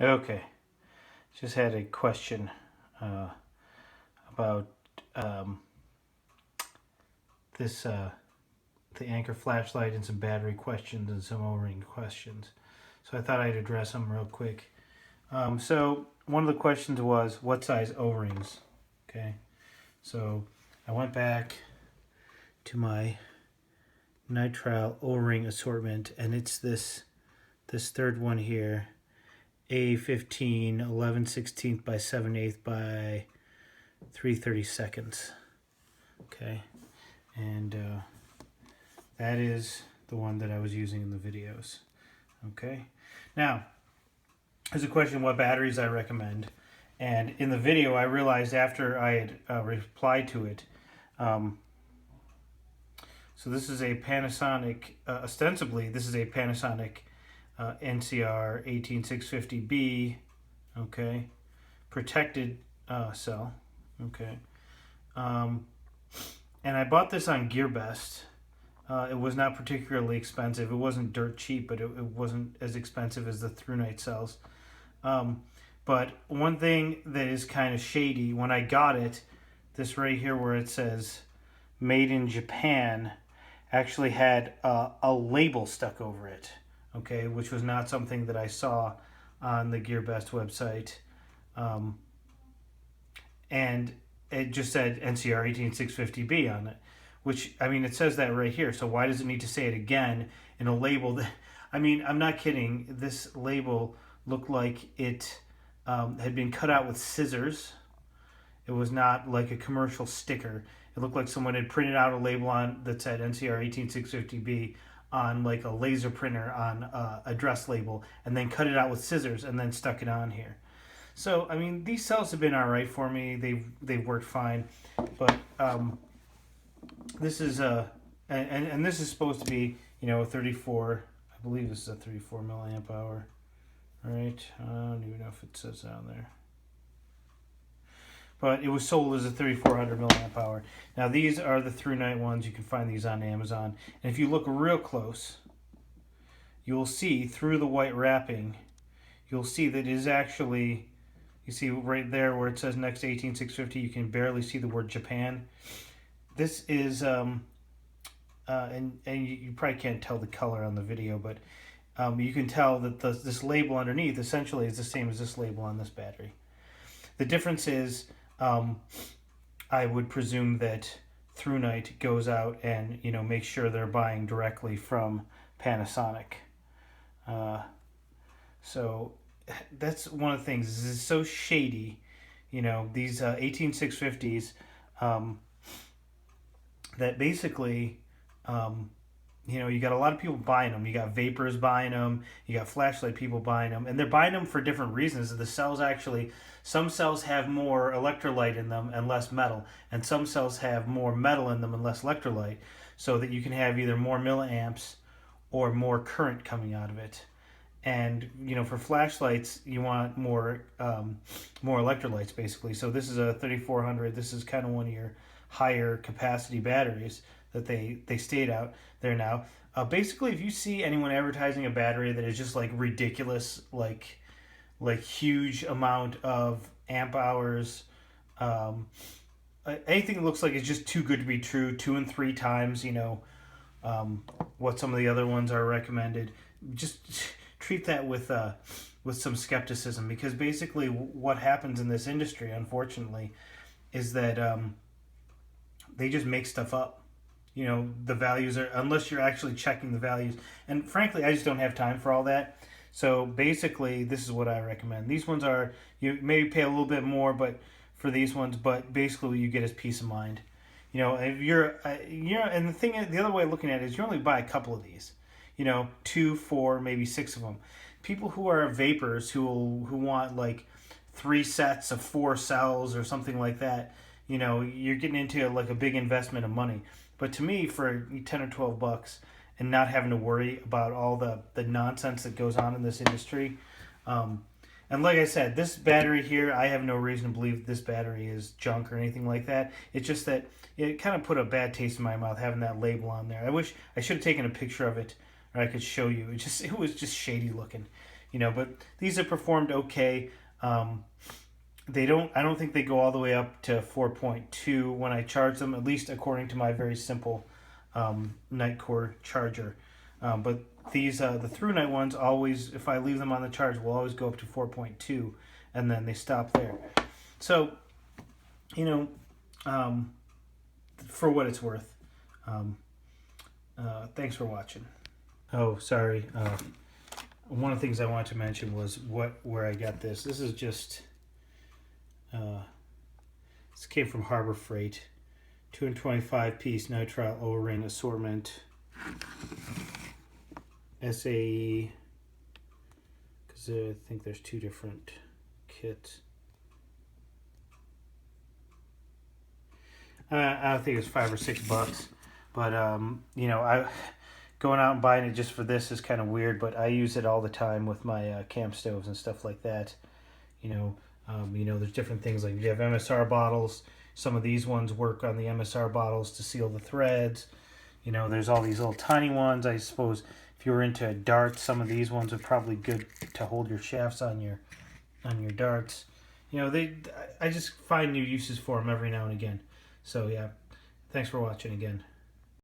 Okay, just had a question about um, this the Anchor flashlight and some battery questions and some O-ring questions. So I thought I'd address them real quick. So one of the questions was what size O-rings? Okay, so I went back to my nitrile O-ring assortment, and it's this third one here, A15 11/16 by 7/8 by 3/32. Okay, and that is the one that I was using in the videos. Okay, now there's a question what batteries I recommend, and in the video I realized after I had replied to it. So this is a Panasonic, ostensibly this is a Panasonic NCR 18650B, okay, protected cell, okay. And I bought this on GearBest. It was not particularly expensive. It wasn't dirt cheap, but it wasn't as expensive as the ThruNite cells. But one thing that is kind of shady, when I got it, this right here where it says made in Japan actually had a label stuck over it, okay, which was not something that I saw on the GearBest website. And it just said NCR 18650B on it, which, I mean, it says that right here. So why does it need to say it again in a label that, I mean, I'm not kidding. This label looked like it had been cut out with scissors. It was not like a commercial sticker. It looked like someone had printed out a label on that said NCR 18650B on like a laser printer on a dress label, and then cut it out with scissors and then stuck it on here. So I mean, these cells have been all right for me. They've worked fine, but this is and this is supposed to be, you know, a 34. I believe this is a 34 milliamp hour. All right, I don't even know if it says down there, but it was sold as a 3400 milliamp hour. Now these are the ThruNite ones. You can find these on Amazon, and if you look real close, you will see through the white wrapping, you'll see that it is actually. You see right there where it says next to 18650, you can barely see the word Japan. This is, and you probably can't tell the color on the video, but you can tell that this label underneath essentially is the same as this label on this battery. The difference is, I would presume that ThruNite goes out and, you know, makes sure they're buying directly from Panasonic. So that's one of the things. This is so shady, you know, these 18650s, that basically, you know, you got a lot of people buying them. You got vapors buying them. You got flashlight people buying them, and they're buying them for different reasons. The cells actually, some cells have more electrolyte in them and less metal, and some cells have more metal in them and less electrolyte, so that you can have either more milliamps or more current coming out of it. And you know, for flashlights you want more more electrolytes basically. So this is a 3400. This is kind of one of your higher capacity batteries that they stayed out there now. Basically, if you see anyone advertising a battery that is just like ridiculous, like huge amount of amp hours, anything that looks like it's just too good to be true, 2 and 3 times, you know, what some of the other ones are recommended, just treat that with some skepticism, because basically what happens in this industry, unfortunately, is that they just make stuff up. You know, the values are, unless you're actually checking the values, and frankly, I just don't have time for all that. So basically, this is what I recommend. These ones are, you maybe pay a little bit more, but for these ones, but basically what you get is peace of mind. You know, if and the thing is, the other way of looking at it is you only buy a couple of these. You know, 2, 4, maybe 6 of them. People who are vapors who want like 3 sets of 4 cells or something like that, you know, you're getting into like a big investment of money. But to me, for 10 or 12 bucks and not having to worry about all the nonsense that goes on in this industry, and like I said, this battery here, I have no reason to believe this battery is junk or anything like that. It's just that it kind of put a bad taste in my mouth having that label on there. I wish I should have taken a picture of it, or I could show you. It was just shady looking. But these have performed okay. I don't think they go all the way up to 4.2 when I charge them, at least according to my very simple Nitecore charger. But these the ThruNite ones always, if I leave them on the charge, will always go up to 4.2, and then they stop there. So, for what it's worth. Thanks for watching. Oh, sorry. One of the things I wanted to mention was where I got this. This is just this came from Harbor Freight. 225-piece nitrile O-ring assortment. SAE, because I think there's two different kits. I don't think it's $5 or $6, but I going out and buying it just for this is kind of weird. But I use it all the time with my camp stoves and stuff like that. There's different things like if you have MSR bottles. Some of these ones work on the MSR bottles to seal the threads. There's all these little tiny ones. I suppose if you were into darts, some of these ones are probably good to hold your shafts on your darts. I just find new uses for them every now and again. So yeah, thanks for watching again.